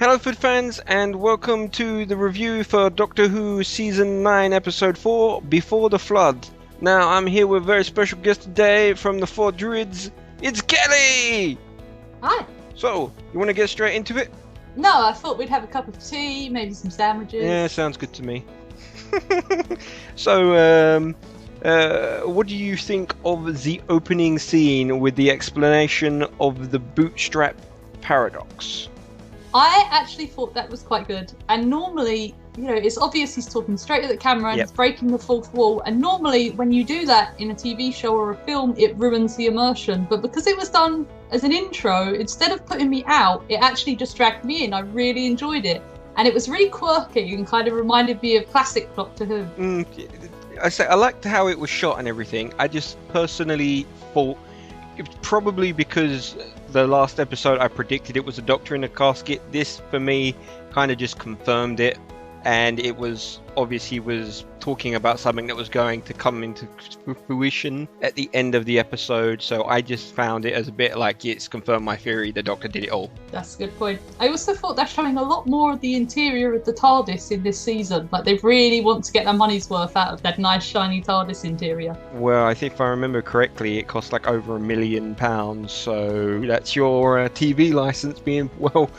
Hello food fans and welcome to the review for Doctor Who Season 9 Episode 4, Before the Flood. Now I'm here with a very special guest today from the Four Druids. It's Kelly! Hi. So, you want to get straight into it? No, I thought we'd have a cup of tea, maybe some sandwiches. Yeah, sounds good to me. So, what do you think of the opening scene with the explanation of the bootstrap paradox? I actually thought that was quite good. And normally, it's obvious he's talking straight at the camera and Yep. he's breaking the fourth wall. And normally, when you do that in a TV show or a film, it ruins the immersion. But because it was done as an intro, instead of putting me out, it actually just dragged me in. I really enjoyed it. And it was really quirky and kind of reminded me of classic Doctor Who. I liked how it was shot and everything. I just personally thought it's probably because the last episode I predicted it was a doctor in a casket. This for me kind of just confirmed it, and it was obvious he was talking about something that was going to come into fruition at the end of the episode. So I just found it as a bit like it's confirmed my theory, the doctor did it all. That's a good point. I also thought they're showing a lot more of the interior of the TARDIS in this season. Like, they really want to get their money's worth out of that nice, shiny TARDIS interior. Well, I think if I remember correctly, it cost like over £1 million, so that's your TV license being well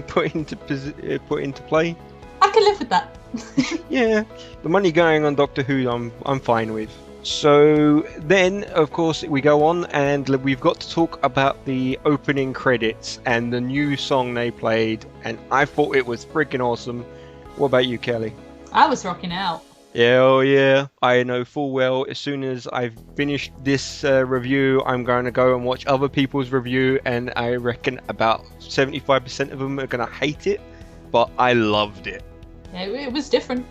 put into play. I can live with that. Yeah, the money going on Doctor Who, I'm fine with. So then, of course, we go on and we've got to talk about the opening credits and the new song they played, and I thought it was freaking awesome. What about you, Kelly? I was rocking out. Yeah, oh yeah, I know full well as soon as I've finished this review, I'm going to go and watch other people's review, and I reckon about 75% of them are going to hate it, but I loved it. Yeah, it was different.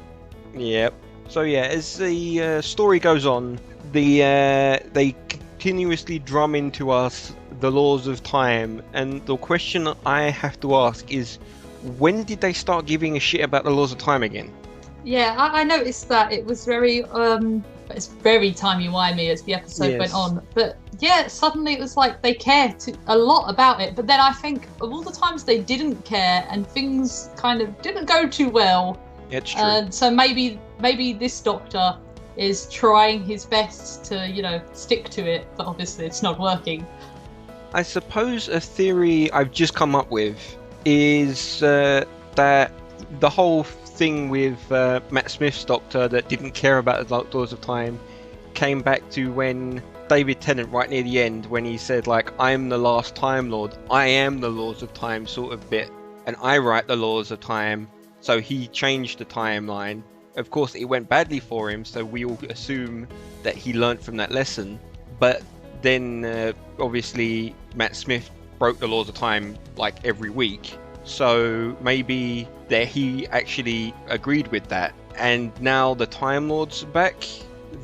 Yep. So yeah, as the story goes on, they continuously drum into us the laws of time, and the question I have to ask is, when did they start giving a shit about the laws of time again? Yeah, I noticed that it was very it's very timey-wimey as the episode went on. But yeah, suddenly it was like they cared a lot about it. But then I think of all the times they didn't care and things kind of didn't go too well. It's true. So maybe this Doctor is trying his best to, stick to it, but obviously it's not working. I suppose a theory I've just come up with is that the whole thing with Matt Smith's Doctor that didn't care about the laws of time came back to when David Tennant, right near the end, when he said, like, I'm the last Time Lord, I am the laws of time sort of bit, and I write the laws of time. So he changed the timeline. Of course, it went badly for him, so we all assume that he learnt from that lesson. But then, obviously, Matt Smith broke the laws of time like every week. So maybe that he actually agreed with that, and now the Time Lord's back.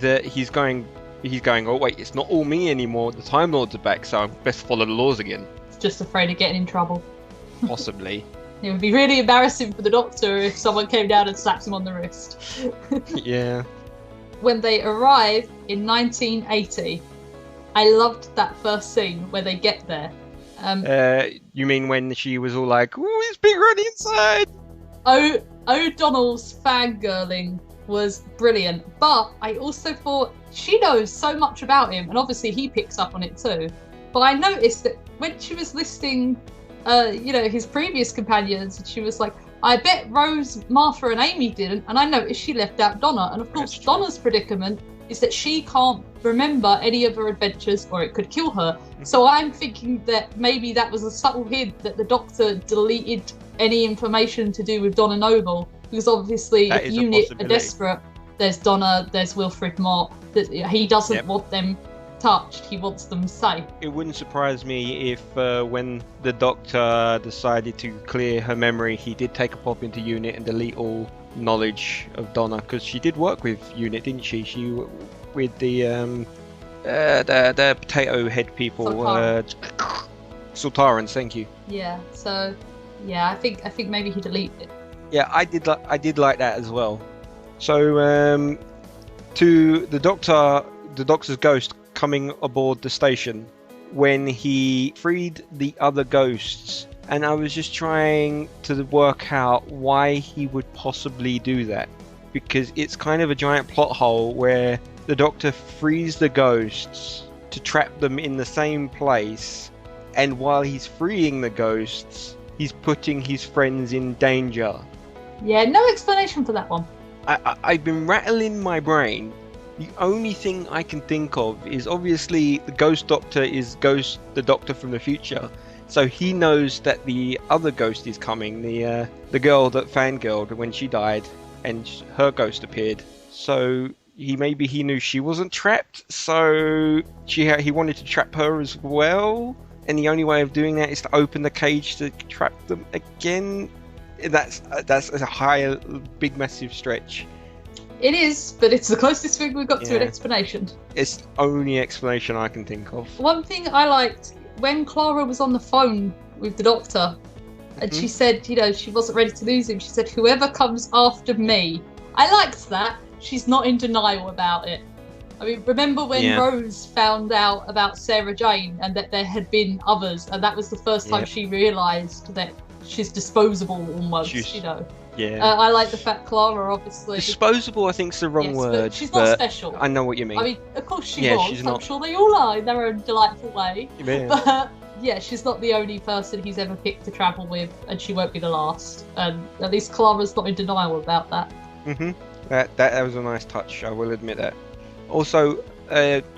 That he's going. Oh wait, it's not all me anymore. The Time Lords are back, so I best follow the laws again. Just afraid of getting in trouble. Possibly. It would be really embarrassing for the Doctor if someone came down and slapped him on the wrist. Yeah. When they arrive in 1980, I loved that first scene where they get there. You mean when she was all like, "Ooh, it's big running inside"? O'Donnell's fangirling was brilliant, but I also thought she knows so much about him, and obviously he picks up on it too. But I noticed that when she was listing his previous companions, she was like, I bet Rose, Martha and Amy didn't, and I noticed she left out Donna. And of course, Donna's predicament is that she can't remember any of her adventures or it could kill her. So I'm thinking that maybe that was a subtle hint that the Doctor deleted any information to do with Donna Noble, because obviously That if is a UNIT are possibility. desperate, there's Donna, there's Wilfred Mott, he doesn't Yep. want them touched, he wants them safe. It wouldn't surprise me if when the Doctor decided to clear her memory, he did take a pop into UNIT and delete all knowledge of Donna, because she did work with UNIT, didn't she? With the potato head people, Sultarans. Thank you. Yeah, so yeah, I think maybe he deleted it. Yeah, I did like that as well. So to the Doctor's ghost coming aboard the station, when he freed the other ghosts and I was just trying to work out why he would possibly do that, because it's kind of a giant plot hole where the Doctor frees the ghosts to trap them in the same place, and while he's freeing the ghosts, he's putting his friends in danger. Yeah, no explanation for that one. I've been rattling my brain. The only thing I can think of is obviously the Ghost Doctor is the Doctor from the future, so he knows that the other ghost is coming. The girl that fangirled when she died, and her ghost appeared. So maybe he knew she wasn't trapped, so he wanted to trap her as well. And the only way of doing that is to open the cage to trap them again. That's a big, massive stretch. It is, but it's the closest thing we've got to an explanation. It's the only explanation I can think of. One thing I liked, when Clara was on the phone with the Doctor, and she said, she wasn't ready to lose him, she said, "Whoever comes after me." I liked that. She's not in denial about it. I mean, remember when Rose found out about Sarah Jane and that there had been others, and that was the first time she realised that she's disposable almost, Yeah. I like the fact Clara, obviously... Disposable, I think, is the wrong word. But she's not special. I know what you mean. I mean, of course she was. I'm sure they all are in their own delightful way. Yeah. But, she's not the only person he's ever picked to travel with, and she won't be the last. And at least Clara's not in denial about that. That was a nice touch, I will admit that. Also,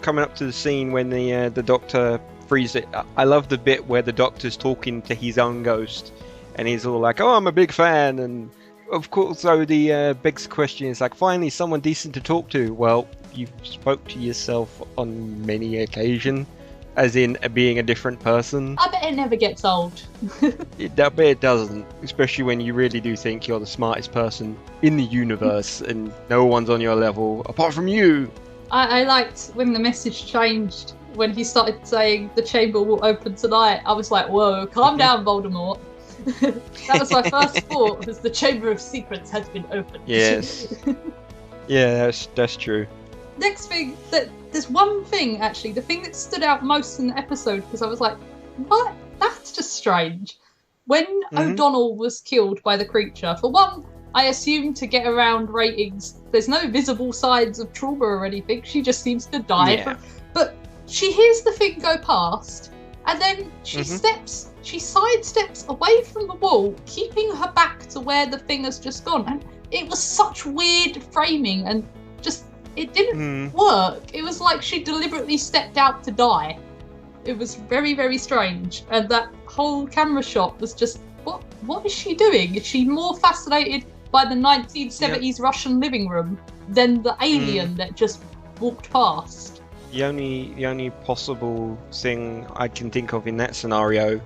coming up to the scene when the Doctor frees it, I love the bit where the Doctor's talking to his own ghost, and he's all like, "Oh, I'm a big fan," and of course, so the begs question is like, finally someone decent to talk to. Well, you spoke to yourself on many occasions, as in being a different person. I bet it never gets old. I bet it doesn't, especially when you really do think you're the smartest person in the universe and no one's on your level apart from you. I liked when the message changed, when he started saying the chamber will open tonight. I was like, whoa, calm down, Voldemort. That was my first thought, was the Chamber of Secrets has been opened. Yes. Yeah, that's true. Next thing, there's one thing, actually, the thing that stood out most in the episode, because I was like, what? That's just strange. When O'Donnell was killed by the creature, for one, I assume to get around ratings, there's no visible signs of trauma or anything. She just seems to die. Yeah. But she hears the thing go past, and then she sidesteps away from the wall, keeping her back to where the thing has just gone. And it was such weird framing, and just, it didn't work. It was like she deliberately stepped out to die. It was very, very strange. And that whole camera shot was just, what is she doing? Is she more fascinated by the 1970s Russian living room than the alien that just walked past? The only possible thing I can think of in that scenario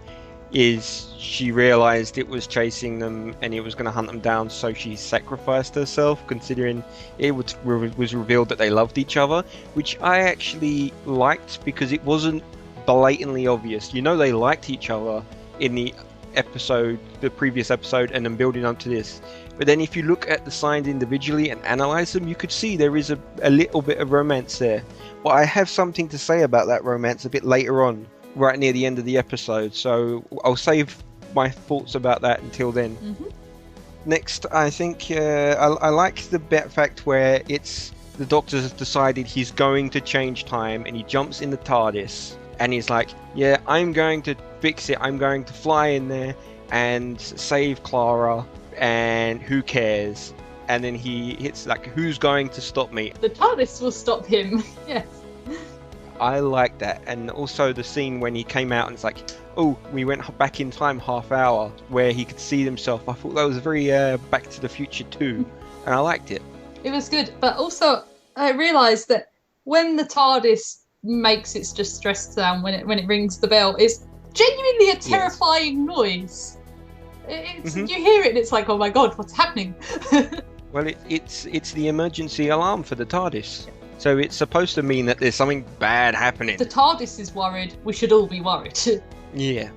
is she realised it was chasing them and it was going to hunt them down, so she sacrificed herself, considering it was revealed that they loved each other, which I actually liked because it wasn't blatantly obvious. They liked each other in the previous episode, and then building up to this. But then if you look at the signs individually and analyze them, you could see there is a little bit of romance there. But I have something to say about that romance a bit later on, right near the end of the episode, so I'll save my thoughts about that until then. Next, I think I like the fact where it's the Doctor has decided he's going to change time, and he jumps in the TARDIS, and he's like, yeah, I'm going to fix it, I'm going to fly in there and save Clara, and who cares? And then he hits like, who's going to stop me? The TARDIS will stop him. Yes. I like that. And also the scene when he came out and it's like, oh, we went back in time half hour, where he could see himself. I thought that was very Back to the Future too, and I liked it. It was good, but also I realised that when the TARDIS makes its distress sound when it rings the bell, is genuinely a terrifying noise. You hear it and it's like, oh my god, what's happening? Well, it's the emergency alarm for the TARDIS. So it's supposed to mean that there's something bad happening. The TARDIS is worried, we should all be worried. Yeah.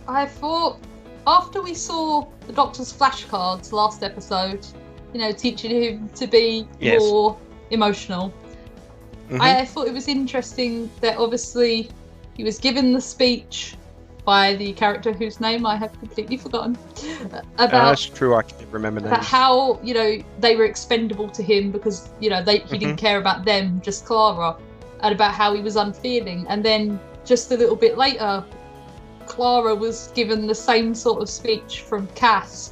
I thought, after we saw the Doctor's flashcards last episode, teaching him to be more emotional, I thought it was interesting that obviously he was given the speech by the character whose name I have completely forgotten. About That's true. I can't remember about names. how they were expendable to him because he didn't care about them, just Clara, and about how he was unfeeling. And then just a little bit later, Clara was given the same sort of speech from Cass.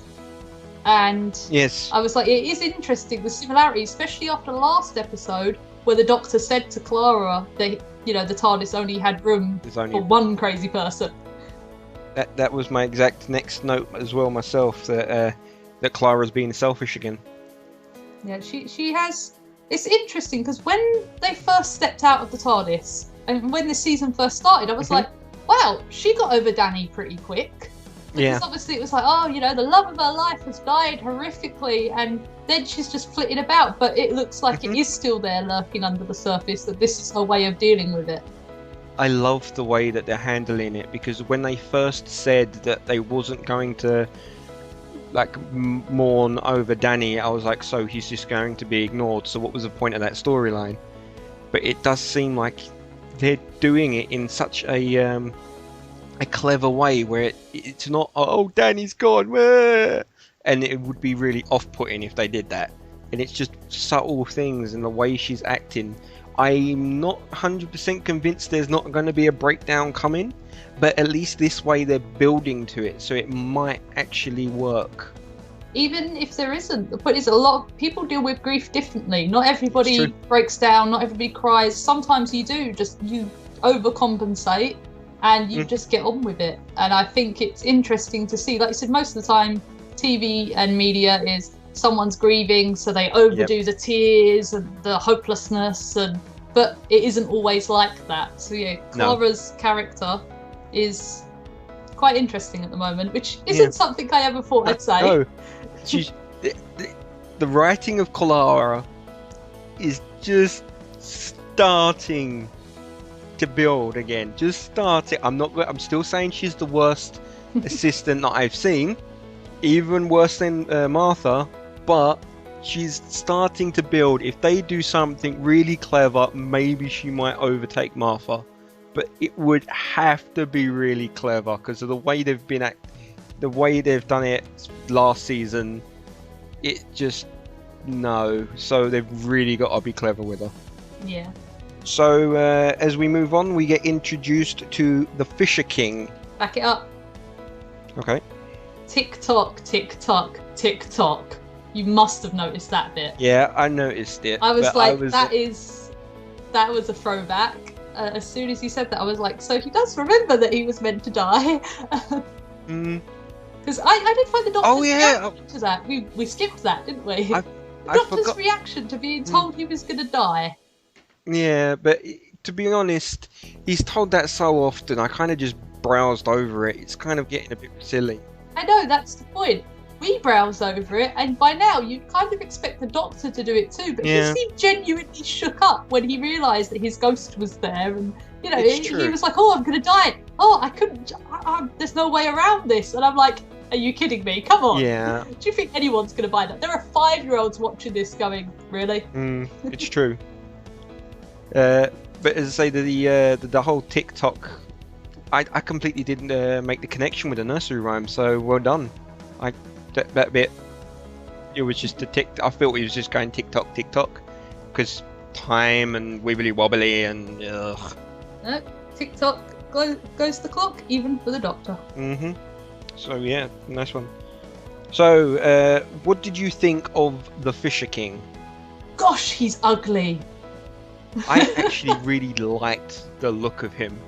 And Yes. I was like, it is interesting, the similarities, especially after the last episode where the Doctor said to Clara that the TARDIS only had room for one crazy person. That was my exact next note as well myself, that Clara's being selfish again. Yeah, she has. It's interesting because when they first stepped out of the TARDIS and when this season first started, I was like, wow, she got over Danny pretty quick. Because obviously it was like, the love of her life has died horrifically, and then she's just flitting about. But it looks like it is still there lurking under the surface, that this is her way of dealing with it. I love the way that they're handling it, because when they first said that they wasn't going to mourn over Danny, I was like, so he's just going to be ignored, so what was the point of that storyline? But it does seem like they're doing it in such a clever way where it's not, oh, Danny's gone, and it would be really off-putting if they did that. And it's just subtle things and the way she's acting. I'm not 100% convinced there's not going to be a breakdown coming, but at least this way they're building to it, so it might actually work. Even if there isn't, the point is a lot of people deal with grief differently. Not everybody breaks down, not everybody cries. Sometimes you overcompensate and you just get on with it. And I think it's interesting to see, like you said, most of the time TV and media is someone's grieving, so they overdo the tears and the hopelessness, but it isn't always like that. So yeah, Clara's character is quite interesting at the moment, which isn't something I ever thought I'd say. No, she's the writing of Clara is just starting to build again. Just starting. I'm still saying she's the worst assistant that I've seen, even worse than Martha. But she's starting to build. If they do something really clever, maybe she might overtake Martha. But it would have to be really clever because of the way they've the way they've done it last season. It just So they've really got to be clever with her. Yeah. So as we move on, we get introduced to the Fisher King. Back it up. Okay. Tick tock, tick tock, tick tock. You must have noticed that bit. Yeah, I noticed it. I was like, that was a throwback. As soon as you said that, I was like, so he does remember that he was meant to die. Because I did find the Doctor's reaction to that. We skipped that, didn't we? The Doctor's reaction to being told he was going to die. Yeah, but to be honest, he's told that so often, I kind of just browsed over it. It's kind of getting a bit silly. I know, that's the point. We browse over it, and by now you'd kind of expect the Doctor to do it too, but he seemed genuinely shook up when he realised that his ghost was there, and he was like, oh, I'm going to die. Oh, I couldn't, there's no way around this. And I'm like, are you kidding me? Come on. Yeah. Do you think anyone's going to buy that? There are 5-year-olds watching this going, really? It's true. But as I say, the whole TikTok, I completely didn't make the connection with the nursery rhyme, so well done. That bit, it was just I felt he was just going TikTok, TikTok, because time and wibbly wobbly and ugh. No, TikTok goes the clock, even for the Doctor. So yeah, nice one. So, what did you think of the Fisher King? Gosh, he's ugly. I actually really liked the look of him.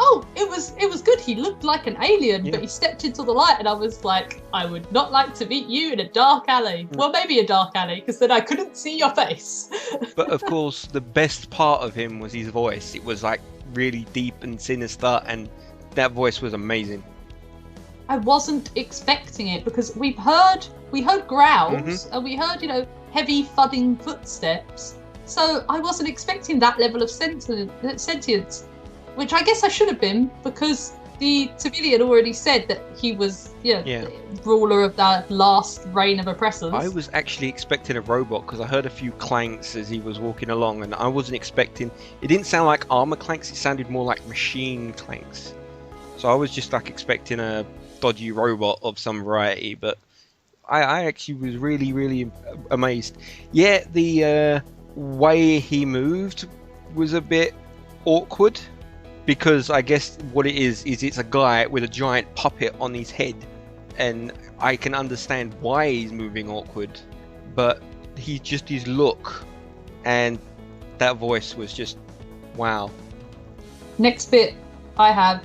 Oh, it was good. He looked like an alien, but he stepped into the light, and I was like, I would not like to meet you in a dark alley. Well, maybe a dark alley, because then I couldn't see your face. But of course, the best part of him was his voice. It was like really deep and sinister, and that voice was amazing. I wasn't expecting it because we heard growls and we heard heavy thudding footsteps. So I wasn't expecting that level of sentience. Which I guess I should have been, because the Tavili had already said that he was, ruler of that last reign of oppressors. I was actually expecting a robot, because I heard a few clanks as he was walking along, and I wasn't expecting... It didn't sound like armor clanks, it sounded more like machine clanks. So I was just like expecting a dodgy robot of some variety, but I actually was really, really amazed. Yeah, the way he moved was a bit awkward because I guess what it is it's a guy with a giant puppet on his head, and I can understand why he's moving awkward, but his look and that voice was just wow. Next bit I have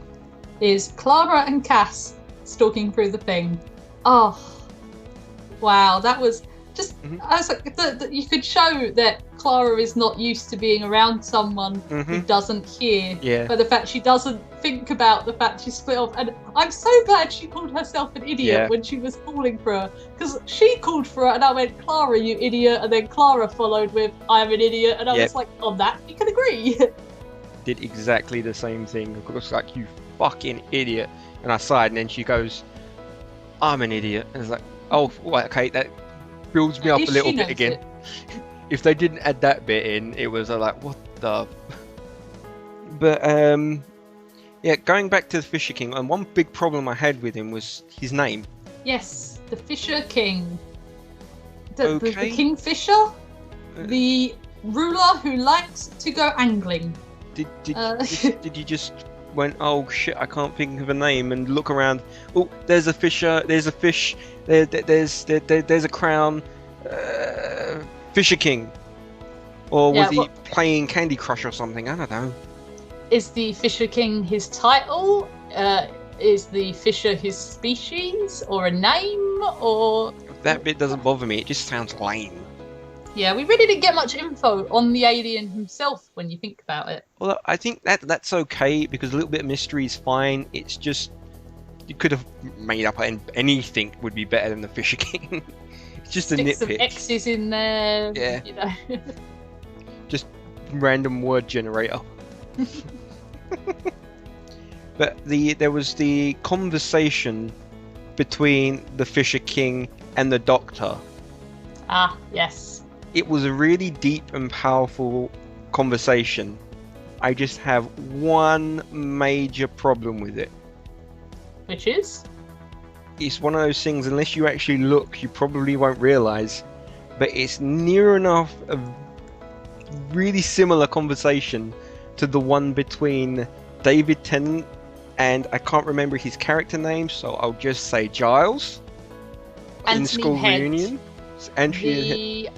is Clara and Cass stalking through the thing. Oh, wow, that was just. I was like, you could show that Clara is not used to being around someone who doesn't hear. Yeah. But the fact she doesn't think about the fact she's split off. And I'm so glad she called herself an idiot when she was calling for her. Because she called for her and I went, Clara, you idiot. And then Clara followed with, I'm an idiot. And I was like, on that, you can agree. Did exactly the same thing. Of course, like, you fucking idiot. And I sighed, and then she goes, I'm an idiot. And it's like, oh, well, okay, that builds me up a little bit again. It. If they didn't add that bit in, it was like, what the... But, yeah, going back to the Fisher King, and one big problem I had with him was his name. Yes, the Fisher King. The Okay. Kingfisher? The ruler who likes to go angling. Did you just went, oh shit, I can't think of a name, and look around, oh, there's a fisher, there's a fish, there's a crown, Fisher King, or was he playing Candy Crush or something? I don't know. Is the Fisher King his title? Is the Fisher his species or a name? Or that bit doesn't bother me. It just sounds lame. Yeah, we really didn't get much info on the alien himself when you think about it. Well, I think that's okay because a little bit of mystery is fine. It's just you could have made up anything would be better than the Fisher King. It's just a Sticks nitpick. Some X's in there. Yeah. You know. Just random word generator. But there was the conversation between the Fisher King and the Doctor. Ah, yes. It was a really deep and powerful conversation. I just have one major problem with it. Which is? It's one of those things, unless you actually look, you probably won't realise. But it's near enough a really similar conversation to the one between David Tennant and I can't remember his character name, so I'll just say Giles. Anthony in School Head. Reunion. The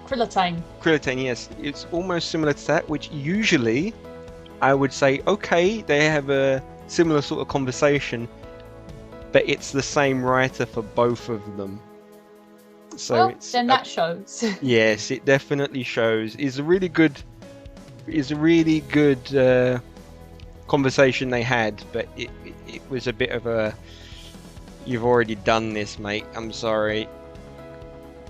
Krillitane. Krillitane, yes. It's almost similar to that, which usually I would say, okay, they have a similar sort of conversation, but it's the same writer for both of them. So Well, it's then that shows. yes, it definitely shows. It's a really good conversation they had, but it was a bit of a you've already done this, mate. I'm sorry.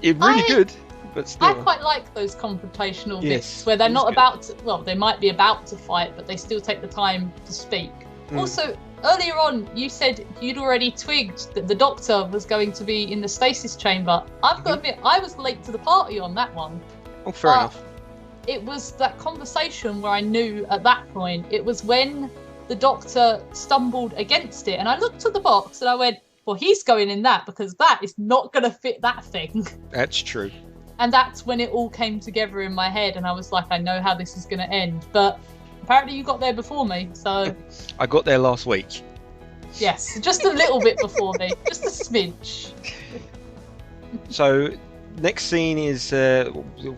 It's really good, but still. I quite like those confrontational Yes, bits where they're it was not good. about to, well, they might be about to fight, but they still take the time to speak. Also, earlier on, you said you'd already twigged that the Doctor was going to be in the stasis chamber. I've got to admit, I was late to the party on that one. Oh, fair enough. It was that conversation where I knew at that point, it was when the Doctor stumbled against it, and I looked at the box and I went, well, he's going in that because that is not going to fit that thing. That's true. And that's when it all came together in my head, and I was like, I know how this is going to end. But apparently you got there before me, so... I got there last week. Yes, just a little bit before me. Just a smidge. So, next scene is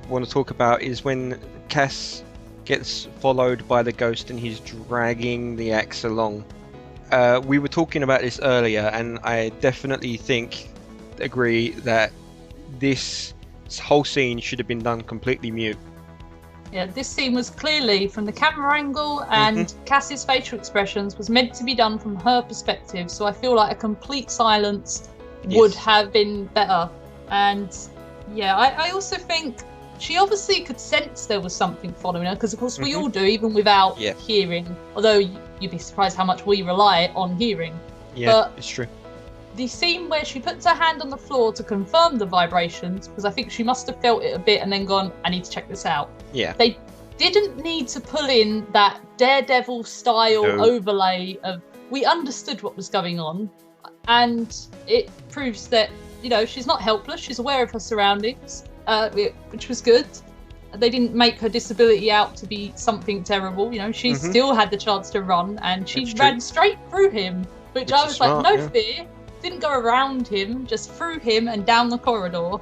want to talk about is when Cass gets followed by the ghost and he's dragging the axe along. We were talking about this earlier, and I definitely agree that this whole scene should have been done completely mute. Yeah, this scene was clearly from the camera angle, and Cass's facial expressions was meant to be done from her perspective, so I feel like a complete silence would have been better. And yeah, I also think she obviously could sense there was something following her, because of course we all do, even without hearing, although you'd be surprised how much we rely on hearing. Yeah, but it's true. the scene where she puts her hand on the floor to confirm the vibrations, because I think she must have felt it a bit and then gone, I need to check this out. Yeah. They didn't need to pull in that Daredevil style overlay of we understood what was going on, and it proves that, you know, she's not helpless, she's aware of her surroundings, which was good. They didn't make her disability out to be something terrible, you know, she still had the chance to run, and she ran straight through him, which I was smart, like, no fear, didn't go around him, just through him and down the corridor.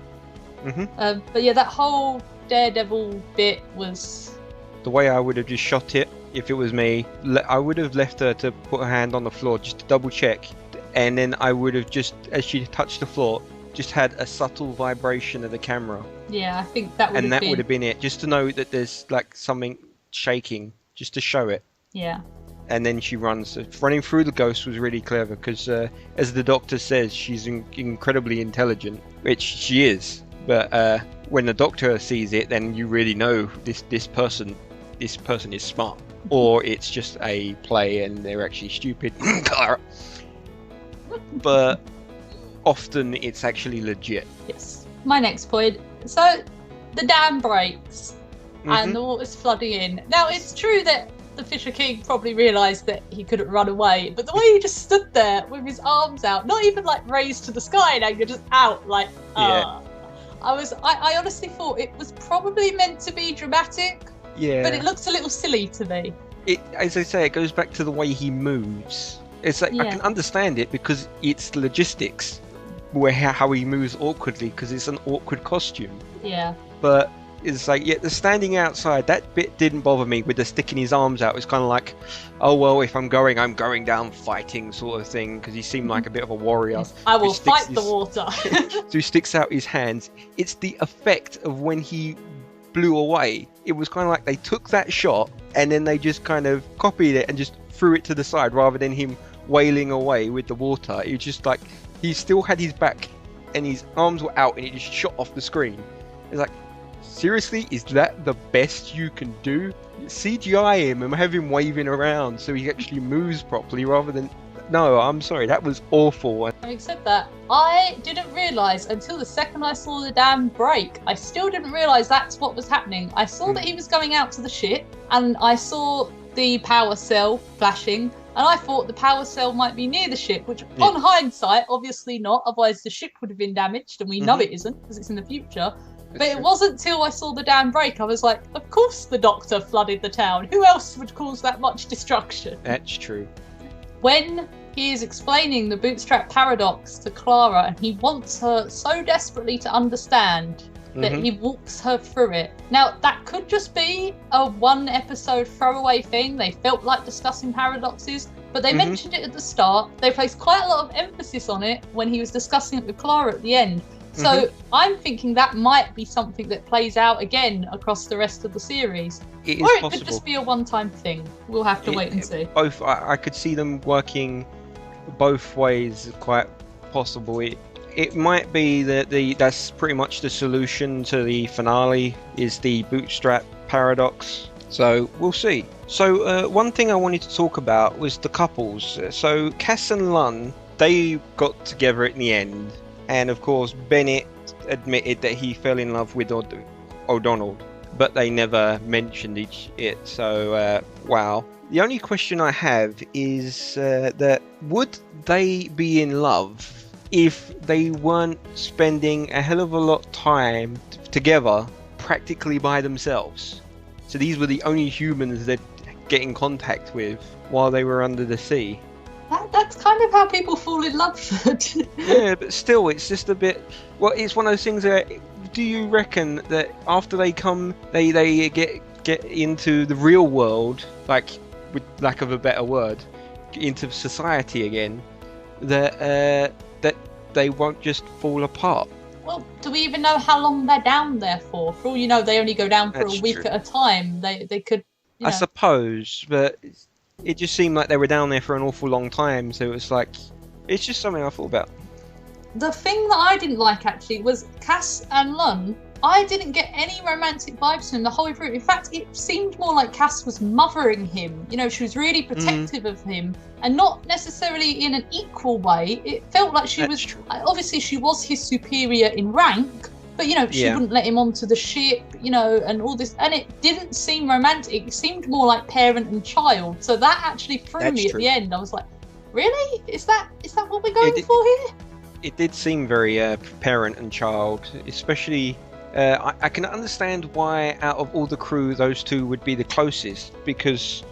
But yeah, that whole Daredevil bit was... The way I would have just shot it, if it was me, I would have left her to put her hand on the floor just to double check, and then I would have just, as she touched the floor, just had a subtle vibration of the camera. Yeah, I think that would have been... And that would have been it, just to know that there's like something shaking, just to show it. Yeah. And then she runs. Running through the ghost was really clever, because as the Doctor says, she's incredibly intelligent, which she is. But when the Doctor sees it, then you really know this person is smart, or it's just a play and they're actually stupid. But often it's actually legit. Yes. My next point. So the dam breaks and the water's flooding in. Now it's true that the Fisher King probably realised that he couldn't run away, but the way he just stood there with his arms out, not even like raised to the sky, now you're just out like I honestly thought it was probably meant to be dramatic. Yeah. But it looks a little silly to me. It, as I say, it goes back to the way he moves. It's like I can understand it because it's logistics, how he moves awkwardly, because it's an awkward costume. Yeah. But it's like, the standing outside, that bit didn't bother me with the sticking his arms out. It's kind of like, oh well, if I'm going down fighting sort of thing, because he seemed like a bit of a warrior. Yes, I will fight the water. So he sticks out his hands. It's the effect of when he blew away. It was kind of like they took that shot and then they just kind of copied it and just threw it to the side, rather than him wailing away with the water. It was just like he still had his back and his arms were out and he just shot off the screen. It's like, seriously, is that the best you can do? CGI him and have him waving around so he actually moves properly, rather than... No, I'm sorry, that was awful. Having said that, I didn't realise until the second I saw the dam break. I still didn't realise that's what was happening. I saw that he was going out to the ship, and I saw the power cell flashing, and I thought the power cell might be near the ship, which on hindsight, obviously not, otherwise the ship would have been damaged, and we know it isn't, because it's in the future. But it wasn't till I saw the dam break, I was like, of course the Doctor flooded the town. Who else would cause that much destruction? That's true. When he is explaining the bootstrap paradox to Clara, and he wants her so desperately to understand that he walks her through it. Now, that could just be a one-episode throwaway thing. They felt like discussing paradoxes, but they mentioned it at the start. They placed quite a lot of emphasis on it when he was discussing it with Clara at the end. So I'm thinking that might be something that plays out again across the rest of the series. It is or it possible. could just be a one-time thing. We'll have to wait and see. Both, I could see them working both ways, quite possible. It might be that that's pretty much the solution to the finale, is the bootstrap paradox. So we'll see. So one thing I wanted to talk about was the couples. So Cass and Lun, they got together at the end. And of course, Bennett admitted that he fell in love with O'Donnell, but they never mentioned it. So, wow. The only question I have is that would they be in love if they weren't spending a hell of a lot of time together, practically by themselves? So these were the only humans they'd get in contact with while they were under the sea. That's kind of how people fall in love. Yeah, but still, it's just a bit... Well, it's one of those things where, do you reckon that after they come, they get into the real world, like, with lack of a better word, into society again, that they won't just fall apart? Well, do we even know how long they're down there for? For all you know, they only go down for a week at a time. They could... I suppose, but... It just seemed like they were down there for an awful long time, so it was like... It's just something I thought about. The thing that I didn't like, actually, was Cass and Lun. I didn't get any romantic vibes from him the whole way through. In fact, it seemed more like Cass was mothering him. You know, she was really protective of him, and not necessarily in an equal way. It felt like she was... True. Obviously, she was his superior in rank, But she Yeah. wouldn't let him onto the ship, and all this, and it didn't seem romantic. It seemed more like parent and child. So that actually threw That's me true. at the end. I was like, really? Is that what we're going It- for here? It did seem very parent and child, especially. I can understand why, out of all the crew, those two would be the closest, because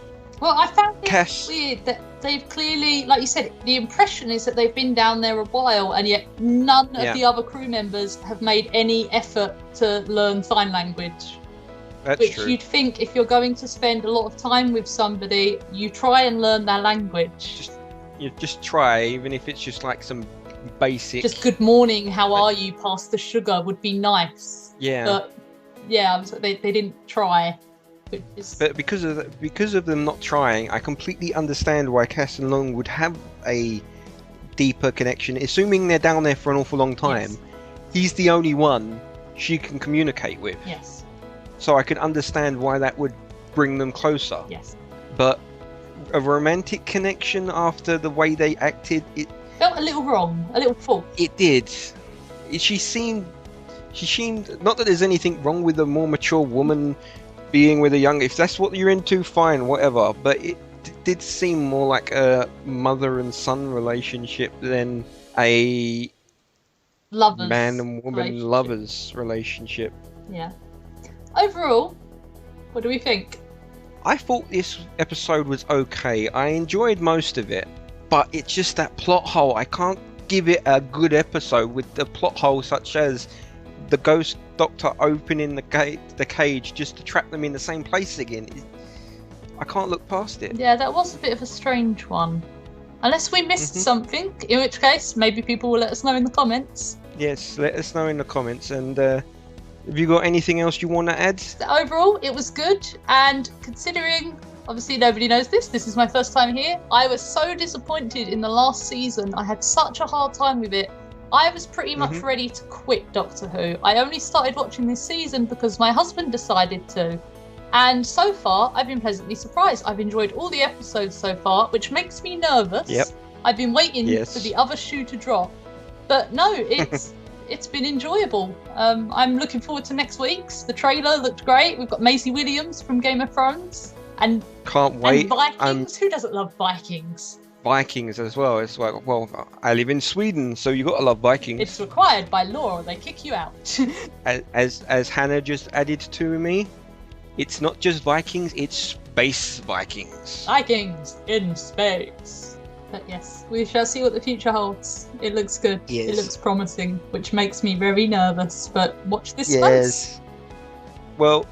Well, I found it Cass. weird that they've clearly, like you said, the impression is that they've been down there a while, and yet none of Yeah. the other crew members have made any effort to learn sign language. That's Which true. you'd think, if you're going to spend a lot of time with somebody, you try and learn their language. You just try, even if it's just like some basic. Just good morning, how are you? Pass the sugar would be nice. Yeah. But yeah, they didn't try. Which is, But because of them not trying, I completely understand why Cass and Long would have a deeper connection. Assuming they're down there for an awful long time, Yes. he's the only one she can communicate with. yes, So I can understand why that would bring them closer. yes. But a romantic connection after the way they acted, Felt a little wrong, a little false. it did. She seemed. Not that there's anything wrong with a more mature woman being with a young. If that's what you're into, fine, whatever. But it did seem more like a mother and son relationship than a Lovers. man and woman relationship. lovers relationship. Yeah. Overall, what do we think? I thought this episode was okay. I enjoyed most of it, but it's just that plot hole. I can't give it a good episode with the plot hole such as the ghost doctor opening the cage just to trap them in the same place again. I can't look past it. Yeah, that was a bit of a strange one. Unless we missed Mhm. something, in which case maybe people will let us know in the comments. Yes, let us know in the comments. And have you got anything else you want to add? Overall, it was good, and considering obviously nobody knows this is my first time here, I was so disappointed in the last season. I had such a hard time with it. I was pretty much Mhm. ready to quit Doctor Who. I only started watching this season because my husband decided to, and so far I've been pleasantly surprised. I've enjoyed all the episodes so far, which makes me nervous. Yep. I've been waiting Yes. for the other shoe to drop, but no, it's been enjoyable. I'm looking forward to next week's. The trailer looked great. We've got Maisie Williams from Game of Thrones and Can't wait. Vikings. Who doesn't love Vikings? Vikings as well. It's like, well, I live in Sweden, so you gotta love Vikings. It's required by law, or they kick you out. As Hannah just added to me, it's not just Vikings, it's space Vikings. Vikings in space. But yes, we shall see what the future holds. It looks good. Yes. It looks promising, which makes me very nervous. But watch this space. Yes. Well,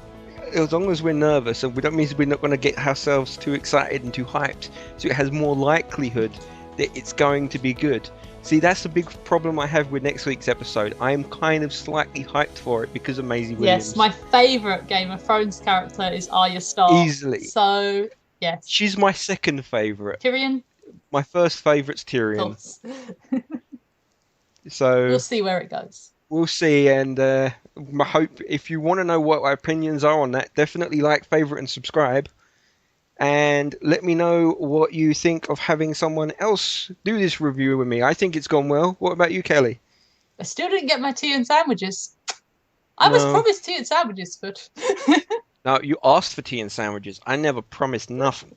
as long as we're nervous, and we don't mean we're not going to get ourselves too excited and too hyped, so it has more likelihood that it's going to be good. See, that's the big problem I have with next week's episode. I am kind of slightly hyped for it because of Maisie Williams. Yes, my favourite Game of Thrones character is Arya Stark. Easily. So, yes. She's my second favourite. Tyrion? My first favourite's Tyrion. Thoughts? So We'll see where it goes. we'll see, and I hope if you want to know what my opinions are on that, definitely like, favourite, and subscribe. And let me know what you think of having someone else do this review with me. I think it's gone well. What about you, Kelly? I still didn't get my tea and sandwiches. I was No. promised tea and sandwiches, but No, you asked for tea and sandwiches. I never promised nothing.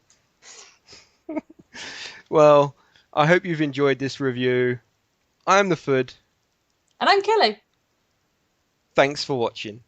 Well, I hope you've enjoyed this review. I'm the Food. and I'm Kelly. Thanks for watching.